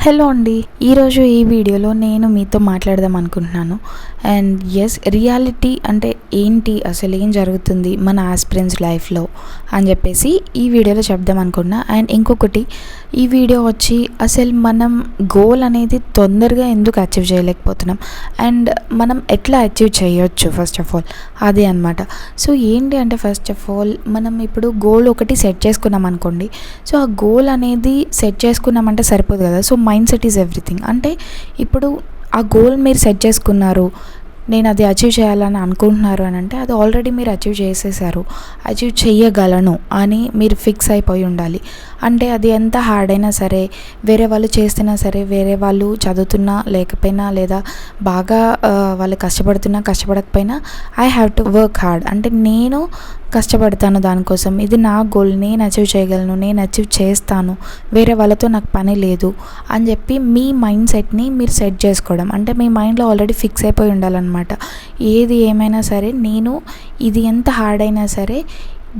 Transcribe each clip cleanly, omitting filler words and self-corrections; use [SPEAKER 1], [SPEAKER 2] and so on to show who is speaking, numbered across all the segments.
[SPEAKER 1] Hello అండి, ఈరోజు ఈ వీడియోలో నేను మీతో మాట్లాడదాం అనుకుంటున్నాను. అండ్ ఎస్, రియాలిటీ అంటే ఏంటి, అసలు ఏం జరుగుతుంది మన ఆస్పిరెంట్స్ లైఫ్లో అని చెప్పేసి ఈ వీడియోలో చెప్దాం అనుకున్నా. అండ్ ఇంకొకటి, ఈ వీడియో వచ్చి అసలు మనం గోల్ అనేది తొందరగా ఎందుకు అచీవ్ చేయలేకపోతున్నాం అండ్ మనం ఎట్లా అచీవ్ చేయొచ్చు ఫస్ట్ ఆఫ్ ఆల్, అది అనమాట. సో ఏంటి అంటే, ఫస్ట్ ఆఫ్ ఆల్ మనం ఇప్పుడు గోల్ ఒకటి సెట్ చేసుకున్నాం అనుకోండి. సో ఆ గోల్ అనేది సెట్ చేసుకున్నామంటే సరిపోదు కదా. So mind set is everything. అంటే ఇప్పుడు ఆ గోల్ మీరు సెట్ చేసుకున్నారు, నేను అది అచీవ్ చేయాలని అనుకుంటున్నారు అని అంటే అది ఆల్రెడీ మీరు అచీవ్ చేసేసారు, అచీవ్ చేయగలను అని మీరు ఫిక్స్ అయిపోయి ఉండాలి. అంటే అది ఎంత హార్డ్ అయినా సరే, వేరే వాళ్ళు చేస్తున్నా సరే, వేరే వాళ్ళు చదువుతున్నా లేకపోయినా, లేదా బాగా వాళ్ళు కష్టపడకపోయినా I have to work hard. అంటే నేను కష్టపడతాను దానికోసం, ఇది నా గోల్, నేను అచీవ్ చేయగలను, నేను అచీవ్ చేస్తాను, వేరే వాళ్ళతో నాకు పని లేదు అని చెప్పి మీ మైండ్ సెట్ని మీరు సెట్ చేసుకోవడం. అంటే మీ మైండ్లో ఆల్రెడీ ఫిక్స్ అయిపోయి ఉండాలన్నమాట. ఏది ఏమైనా సరే, నేను ఇది ఎంత హార్డ్ అయినా సరే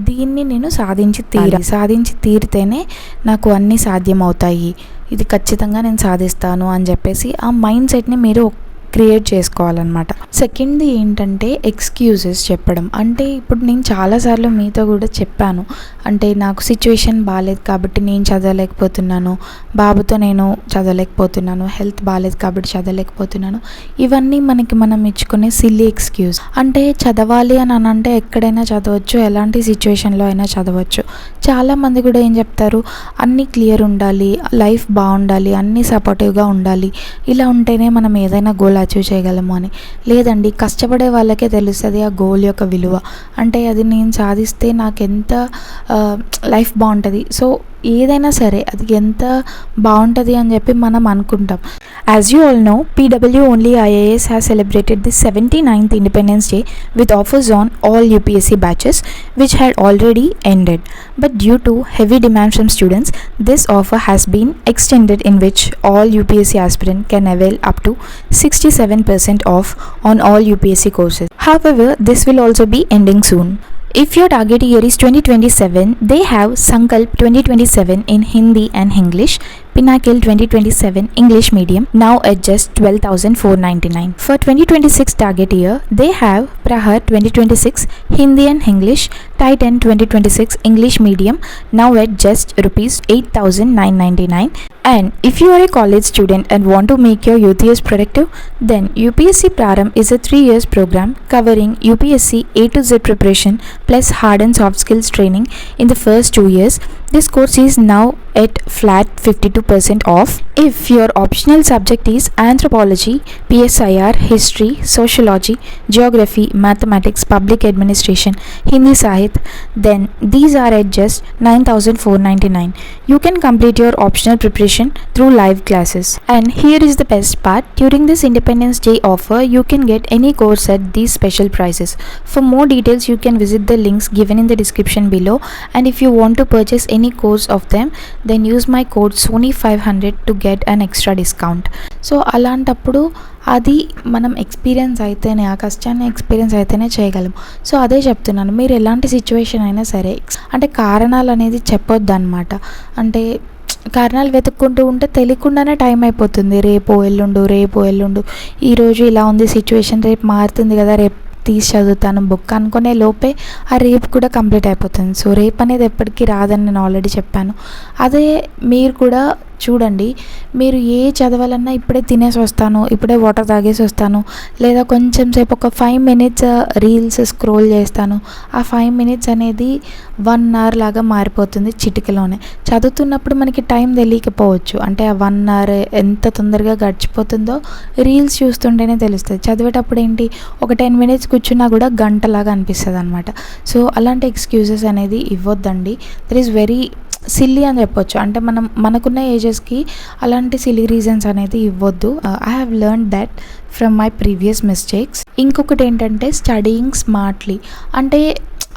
[SPEAKER 1] దీన్ని నేను సాధించి తీరితేనే నాకు అన్నీ సాధ్యమవుతాయి, ఇది ఖచ్చితంగా నేను సాధిస్తాను అని చెప్పేసి ఆ మైండ్ సెట్ని మీరు క్రియేట్ చేసుకోవాలన్నమాట. సెకండ్ది ఏంటంటే ఎక్స్క్యూజెస్ చెప్పడం. అంటే ఇప్పుడు నేను చాలాసార్లు మీతో కూడా చెప్పాను, అంటే నాకు సిచ్యువేషన్ బాగాలేదు కాబట్టి నేను చదవలేకపోతున్నాను, బాబుతో నేను చదవలేకపోతున్నాను, హెల్త్ బాగాలేదు కాబట్టి చదవలేకపోతున్నాను. ఇవన్నీ మనం ఇచ్చుకునే సిల్లీ ఎక్స్క్యూజ్. అంటే చదవాలి అని అంటే ఎక్కడైనా చదవచ్చు, ఎలాంటి సిచ్యువేషన్లో అయినా చదవచ్చు. చాలామంది కూడా ఏం చెప్తారు, అన్నీ క్లియర్ ఉండాలి, లైఫ్ బాగుండాలి, అన్నీ సపోర్టివ్గా ఉండాలి, ఇలా ఉంటేనే మనం ఏదైనా గోల్ అచీవ్ చేయగలము అని. లేదండి, కష్టపడే వాళ్ళకే తెలుస్తుంది ఆ గోల్ యొక్క విలువ. అంటే అది నేను సాధిస్తే నాకు ఎంత లైఫ్ బాగుంటుంది. సో ఏదైనా సరే అది ఎంత బాగుంటుంది అని చెప్పి మనం అనుకుంటాం. As you all know, PW Only IAS has celebrated the 79th Independence Day with offers on all UPSC batches which had already ended. But due to heavy demand from students, this offer has been extended, in which all UPSC aspirants can avail up to 67% off on all UPSC courses. However, this will also be ending soon. If your target year is 2027, they have Sankalp 2027 in Hindi and English, Pinnacle 2027 English Medium, now at just 12,499. For 2026 target year, they have Prahar 2026 Hindi and English, Titan 2026 English Medium, now at just rupees 8,999. And if you are a college student and want to make your youth years productive, then UPSC Praram is a 3 years program covering UPSC A to Z preparation plus hard and soft skills training in the first 2 years. This course is now at flat 52% off. If your optional subject is anthropology, PSIR, history, sociology, geography, mathematics, public administration, Hindi Sahit, then these are at just 9,499. You can complete your optional preparation through live classes. And here is the best part, during this Independence Day offer, you can get any course at these special prices. For more details, you can visit the links given in the description below. And if you want to purchase any course of them, then use my code SONY500 to get an extra discount. So అలాంటప్పుడు అది మనం experience అయితేనే, ఆ కష్టాన్ని experience అయితేనే చేయగలం. So అదే చెప్తున్నాను, మీరు ఎలాంటి సిచ్యువేషన్ అయినా సరే, అంటే కారణాలు అనేది చెప్పొద్దు అనమాట. అంటే కారణాలు వెతుక్కుంటూ ఉంటే తెలియకుండానే టైం అయిపోతుంది. రేపు ఎల్లుండు, ఈరోజు ఇలా ఉంది సిచ్యువేషన్, రేపు మారుతుంది కదా, రేపు తీసి చదువుతాను బుక్ అనుకునే లోపే ఆ రేపు కూడా కంప్లీట్ అయిపోతుంది. సో రేపు అనేది ఎప్పటికీ రాదని నేను ఆల్రెడీ చెప్పాను. అదే మీరు కూడా చూడండి, మీరు ఏ చదవాలన్నా ఇప్పుడే తినేసి వస్తాను, ఇప్పుడే వాటర్ తాగేసి వస్తాను, లేదా కొంచెం సేపు ఒక 5 minutes రీల్స్ స్క్రోల్ చేస్తాను, ఆ 5 minutes అనేది 1 hour లాగా మారిపోతుంది చిటికలోనే. చదువుతున్నప్పుడు మనకి టైం తెలియకపోవచ్చు, అంటే ఆ 1 hour ఎంత తొందరగా గడిచిపోతుందో రీల్స్ చూస్తుంటేనే తెలుస్తుంది. చదివేటప్పుడు ఏంటి, ఒక 10 minutes కూర్చున్నా కూడా గంటలాగా అనిపిస్తుంది అనమాట. సో అలాంటి ఎక్స్క్యూజెస్ అనేది ఇవ్వద్దండి. దట్ ఈస్ వెరీ సిల్లీ అని చెప్పొచ్చు. అంటే మనకున్న ఏజెస్కి అలాంటి సిల్లీ రీజన్స్ అనేది ఇవ్వద్దు. I have learn that from my previous mistakes. ఇంకొకటి ఏంటంటే స్టడీయింగ్ స్మార్ట్లీ. అంటే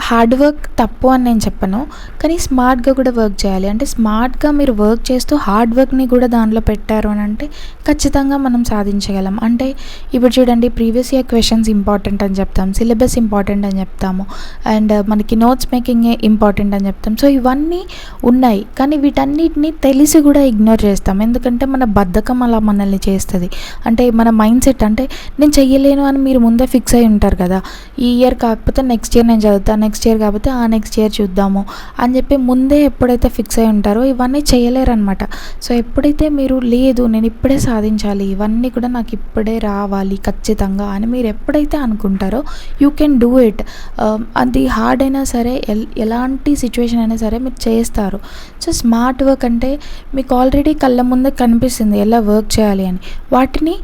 [SPEAKER 1] హార్డ్ వర్క్ తప్పు అని నేను చెప్పను, కానీ స్మార్ట్గా కూడా వర్క్ చేయాలి. అంటే స్మార్ట్గా మీరు వర్క్ చేస్తూ హార్డ్ వర్క్ని కూడా దానిలో పెట్టారు అని అంటే ఖచ్చితంగా మనం సాధించగలం. అంటే ఇప్పుడు చూడండి, ప్రీవియస్ ఇయర్ క్వశ్చన్స్ ఇంపార్టెంట్ అని చెప్తాం, సిలబస్ ఇంపార్టెంట్ అని చెప్తాము, అండ్ మనకి నోట్స్ మేకింగే ఇంపార్టెంట్ అని చెప్తాం. సో ఇవన్నీ ఉన్నాయి, కానీ వీటన్నిటిని తెలిసి కూడా ఇగ్నోర్ చేస్తాం. ఎందుకంటే మన బద్ధకం అలా మనల్ని చేస్తుంది. అంటే మన మైండ్ సెట్, అంటే నేను చెయ్యలేను అని మీరు ముందే ఫిక్స్ అయి ఉంటారు కదా, ఈ ఇయర్ కాకపోతే నెక్స్ట్ ఇయర్ నేను చదువుతాను, నెక్స్ట్ ఇయర్ కాకపోతే ఆ నెక్స్ట్ ఇయర్ చూద్దాము అని చెప్పి ముందే ఎప్పుడైతే ఫిక్స్ అయి ఉంటారో ఇవన్నీ చేయలేరు అనమాట. సో ఎప్పుడైతే మీరు లేదు నేను ఇప్పుడే సాధించాలి, ఇవన్నీ కూడా నాకు ఇప్పుడే రావాలి ఖచ్చితంగా అని మీరు ఎప్పుడైతే అనుకుంటారో యూ కెన్ డూ ఇట్. అది హార్డ్ అయినా సరే, ఎలాంటి సిచ్యువేషన్ అయినా సరే మీరు చేస్తారు. సో స్మార్ట్ వర్క్ అంటే మీకు ఆల్రెడీ కళ్ళ ముందే కనిపిస్తుంది ఎలా వర్క్ చేయాలి అని. వాటిని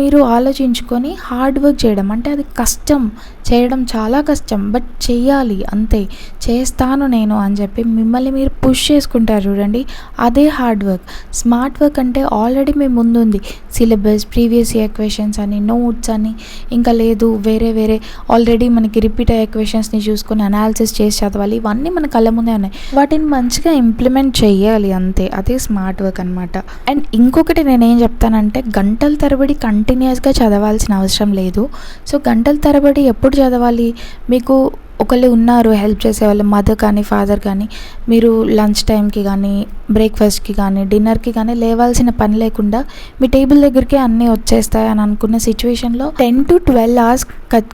[SPEAKER 1] మీరు ఆలోచించుకొని హార్డ్ వర్క్ చేయడం, అంటే అది కష్టం, చేయడం చాలా కష్టం, బట్ చెయ్యాలి అంతే, చేస్తాను నేను అని చెప్పి మిమ్మల్ని మీరు పుష్ చేసుకుంటారు చూడండి, అదే హార్డ్ వర్క్. స్మార్ట్ వర్క్ అంటే ఆల్రెడీ మీ ముందు ఉంది, సిలబస్, ప్రీవియస్ ఇయర్ క్వశ్చన్స్ అని, నోట్స్ అని, ఇంకా లేదు వేరే ఆల్రెడీ మనకి రిపీట్ అయ్యే క్వశ్చన్స్ని చూసుకొని అనాలిసిస్ చేసి చదవాలి, ఇవన్నీ మన కళ్ళ ముందే ఉన్నాయి, వాటిని మంచిగా ఇంప్లిమెంట్ చేయాలి అంతే, అదే స్మార్ట్ వర్క్ అనమాట. అండ్ ఇంకొకటి నేనేం చెప్తానంటే, గంటల తరబడి కంటిన్యూస్గా చదవాల్సిన అవసరం లేదు. సో గంటల తరబడి ఎప్పుడు చదవాలి, మీకు ఒకళ్ళు ఉన్నారు హెల్ప్ చేసేవాళ్ళు, మదర్ కానీ ఫాదర్ కానీ, మీరు లంచ్ టైంకి కానీ బ్రేక్ఫాస్ట్కి కానీ డిన్నర్కి కానీ లేవాల్సిన పని లేకుండా మీ టేబుల్ దగ్గరికి అన్నీ వచ్చేస్తాయి అని అనుకున్న సిచ్యువేషన్లో 10 to 12 hours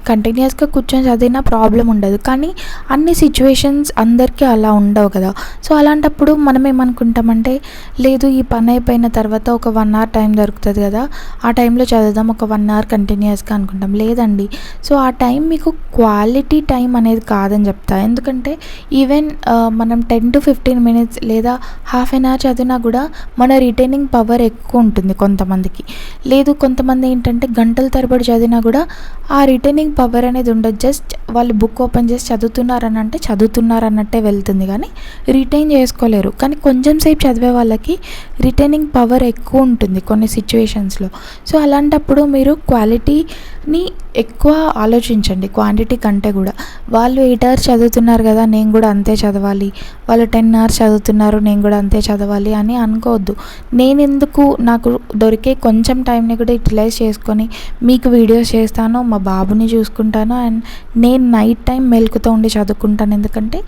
[SPEAKER 1] కంటిన్యూస్గా కూర్చొని చదివిన ప్రాబ్లం ఉండదు. కానీ అన్ని సిచ్యువేషన్స్ అందరికీ అలా ఉండవు కదా. సో అలాంటప్పుడు మనం ఏమనుకుంటామంటే, లేదు ఈ పని అయిపోయిన తర్వాత ఒక 1 hour టైం దొరుకుతుంది కదా, ఆ టైంలో చదువుదాం ఒక 1 hour కంటిన్యూస్గా అనుకుంటాం. లేదండి, సో ఆ టైం మీకు క్వాలిటీ టైం అనేది కాదని చెప్తా. ఎందుకంటే ఈవెన్ మనం 10 to 15 minutes లేదా హాఫ్ అన్ అవర్ చదివినా కూడా మన రిటైనింగ్ పవర్ ఎక్కువ ఉంటుంది కొంతమందికి. లేదు కొంతమంది ఏంటంటే గంటల తరబడి చదివినా కూడా ఆ రిటైనింగ్ పవర్ అనేది ఉండదు. జస్ట్ వాళ్ళు బుక్ ఓపెన్ చేసి చదువుతున్నారన్నట్టే వెళ్తుంది, కానీ రిటైన్ చేసుకోలేరు. కానీ కొంచెం సేపు చదివే వాళ్ళకి రిటైనింగ్ పవర్ ఎక్కువ ఉంటుంది కొన్ని సిచ్యువేషన్స్లో. సో అలాంటప్పుడు మీరు క్వాలిటీని ఎక్కువ ఆలోచించండి క్వాంటిటీ కంటే కూడా. వాళ్ళు 8 hours చదువుతున్నారు కదా, నేను కూడా అంతే చదవాలి, వాళ్ళు 10 hours చదువుతున్నారు, నేను కూడా అంతే చదవాలి అని అనుకోవద్దు. నేనెందుకు నాకు దొరికే కొంచెం టైంని కూడా యూటిలైజ్ చేసుకొని మీకు వీడియోస్ చేస్తాను, మా బాబుని చూసుకుంటాను, అండ్ నేను నైట్ టైం మెలకుతో ఉండి చదువుకుంటాను. ఎందుకంటే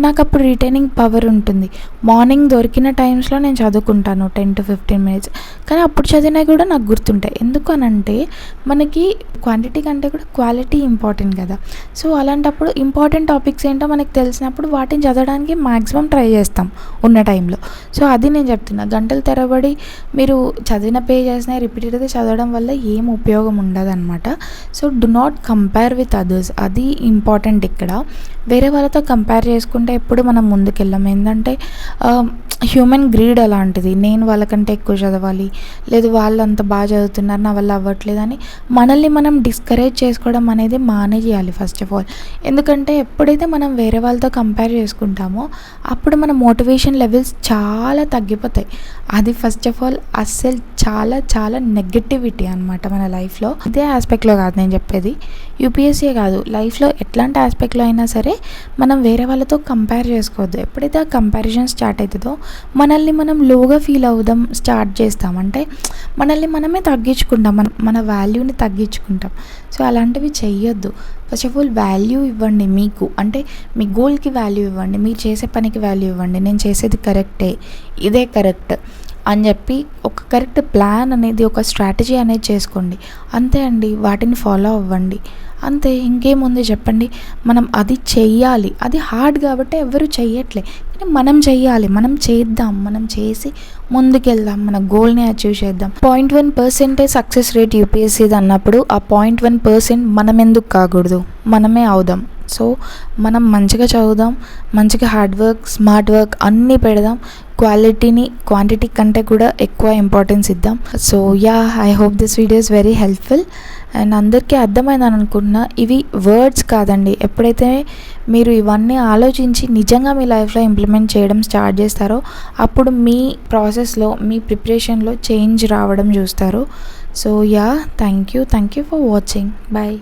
[SPEAKER 1] నాకు అప్పుడు రిటైనింగ్ పవర్ ఉంటుంది. మార్నింగ్ దొరికిన టైమ్స్లో నేను చదువుకుంటాను 10 to 15 minutes, కానీ అప్పుడు చదివినా కూడా నాకు గుర్తుంటాయి. ఎందుకు అనంటే మనకి క్వాంటిటీ కంటే కూడా క్వాలిటీ ఇంపార్టెంట్ కదా. సో అలాంటప్పుడు ఇంపార్టెంట్ టాపిక్స్ ఏంటో మనకు తెలిసినప్పుడు వాటిని చదవడానికి మ్యాక్సిమం ట్రై చేస్తాం ఉన్న టైంలో. సో అది నేను చెప్తున్నా, గంటల తరబడి మీరు చదివిన పేజెస్ని రిపీటెడ్గా చదవడం వల్ల ఏం ఉపయోగం ఉండదు అనమాట. So do not compare with others, అది ఇంపార్టెంట్ ఇక్కడ. వేరే వాళ్ళతో కంపేర్ చేసుకుంటే ఎప్పుడు మనం ముందుకెళ్ళాం. ఏంటంటే హ్యూమన్ గ్రీడ్ అలాంటిది, నేను వాళ్ళకంటే ఎక్కువ చదవాలి, లేదు వాళ్ళు అంత బాగా చదువుతున్నారు నా వల్ల అవ్వట్లేదని మనల్ని మనం డిస్కరేజ్ చేసుకోవడం అనేది మానేయాలి ఫస్ట్ ఆఫ్ ఆల్. ఎందుకంటే ఎప్పుడైతే మనం వేరే వాళ్ళతో కంపేర్ చేసుకుంటామో అప్పుడు మన మోటివేషన్ లెవెల్స్ చాలా తగ్గిపోతాయి. అది ఫస్ట్ ఆఫ్ ఆల్ అస్సలు చాలా నెగటివిటీ అనమాట మన లైఫ్లో. ఇదే ఆస్పెక్ట్లో కాదు నేను చెప్పేది, యూపీఎస్సీ కాదు, లైఫ్లో ఎట్లాంటి ఆస్పెక్ట్లో అయినా సరే మనం వేరే వాళ్ళతో కంపేర్ చేసుకోవద్దు. ఎప్పుడైతే ఆ కంపారిజన్ స్టార్ట్ అవుతుందో మనల్ని మనం లోగా ఫీల్ అవుదాం స్టార్ట్ చేస్తాం, అంటే మనల్ని మనమే తగ్గించుకుంటాం, మన వాల్యూని తగ్గించుకుంటాం. సో అలాంటివి చెయ్యొద్దు. ఫస్ట్ ఆఫ్ ఆల్ వాల్యూ ఇవ్వండి మీకు, అంటే మీ గోల్కి వాల్యూ ఇవ్వండి, మీరు చేసే పనికి వాల్యూ ఇవ్వండి. నేను చేసేది కరెక్టే, ఇదే కరెక్ట్ అని చెప్పి ఒక కరెక్ట్ ప్లాన్ అనేది, ఒక స్ట్రాటజీ అనేది చేసుకోండి. అంతే అండి, వాటిని ఫాలో అవ్వండి అంతే. ఇంకేముంది చెప్పండి, మనం అది చెయ్యాలి. అది హార్డ్ కాబట్టి ఎవరు చెయ్యట్లే, కానీ మనం చెయ్యాలి, మనం చేద్దాం, మనం చేసి ముందుకెళ్దాం, మన గోల్ని అచీవ్ చేద్దాం. 0.1% సక్సెస్ రేట్ యూపీఎస్సీది అన్నప్పుడు ఆ 0.1% మనం ఎందుకు కాకూడదు, మనమే అవుదాం. సో మనం మంచిగా చదువుదాం, మంచిగా హార్డ్ వర్క్, స్మార్ట్ వర్క్ అన్నీ పెడదాం, క్వాలిటీని క్వాంటిటీ కంటే కూడా ఎక్కువ ఇంపార్టెన్స్ ఇద్దాం. So yeah, I hope this video is very helpful and అందరికీ అర్థమైందని అనుకుంటున్నా. ఇవి వర్డ్స్ కాదండి, ఎప్పుడైతే మీరు ఇవన్నీ ఆలోచించి నిజంగా మీ లైఫ్లో ఇంప్లిమెంట్ చేయడం స్టార్ట్ చేస్తారో అప్పుడు మీ ప్రాసెస్లో, మీ ప్రిపరేషన్లో చేంజ్ రావడం చూస్తారు. So yeah, thank you for watching. Bye.